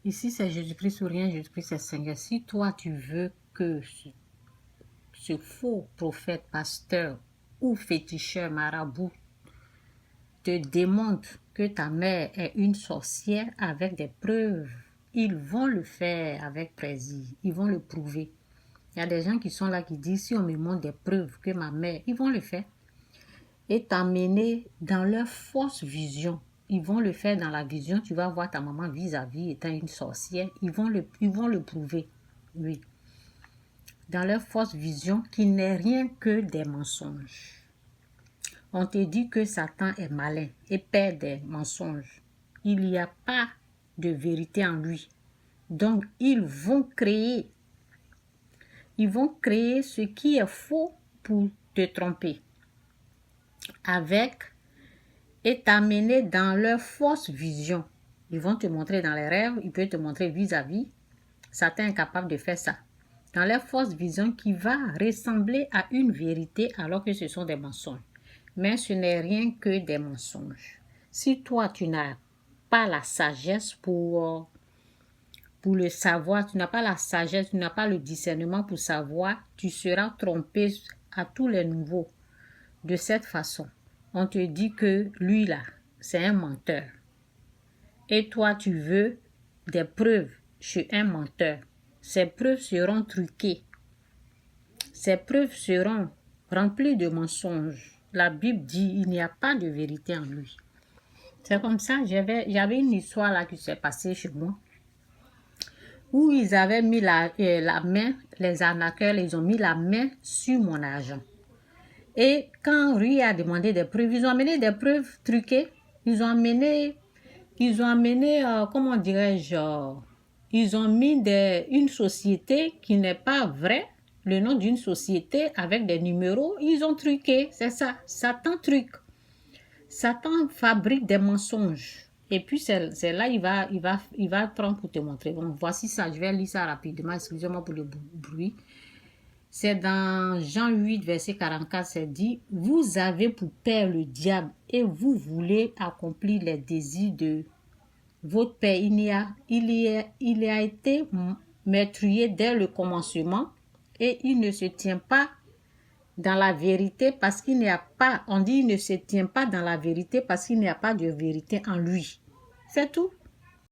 Ici, c'est Jésus-Christ ou rien, Jésus-Christ c'est Seigneur. Si toi, tu veux que ce faux prophète, pasteur ou féticheur marabout te démontre que ta mère est une sorcière avec des preuves, ils vont le faire avec plaisir, ils vont le prouver. Il y a des gens qui sont là qui disent, si on me montre des preuves que ma mère, ils vont le faire. Et t'amener dans leur fausse vision. Ils vont le faire dans la vision, tu vas voir ta maman vis-à-vis étant une sorcière, ils vont le prouver, oui. Dans leur fausse vision qui n'est rien que des mensonges. On te dit que Satan est malin et perd des mensonges. Il n'y a pas de vérité en lui. Donc, ils vont créer ce qui est faux pour te tromper. Et t'amener dans leur fausse vision. Ils vont te montrer dans les rêves, ils peuvent te montrer vis-à-vis. Satan est capable de faire ça. Dans leur fausse vision qui va ressembler à une vérité alors que ce sont des mensonges. Mais ce n'est rien que des mensonges. Si toi, tu n'as pas la sagesse pour le savoir, tu n'as pas la sagesse, tu n'as pas le discernement pour savoir, tu seras trompé à tous les niveaux. De cette façon, on te dit que lui là, c'est un menteur. Et toi, tu veux des preuves chez un menteur. Ces preuves seront truquées. Ces preuves seront remplies de mensonges. La Bible dit il n'y a pas de vérité en lui. C'est comme ça, j'avais une histoire là qui s'est passée chez moi, où ils avaient mis la main, les arnaqueurs, ils ont mis la main sur mon argent. Et quand lui a demandé des preuves, ils ont amené des preuves truquées. Ils ont amené, comment dirais-je, ils ont mis une société qui n'est pas vraie, le nom d'une société avec des numéros, ils ont truqué, c'est ça, Satan truc. Satan fabrique des mensonges. Et puis c'est là, il va prendre pour te montrer. Bon, voici ça, je vais lire ça rapidement, excusez-moi pour le bruit. C'est dans Jean 8, verset 44, c'est dit, « Vous avez pour père le diable et vous voulez accomplir les désirs de votre père. Il a été meurtrier dès le commencement et il ne se tient pas dans la vérité parce qu'il n'y a pas, on dit il ne se tient pas dans la vérité parce qu'il n'y a pas de vérité en lui. » C'est tout.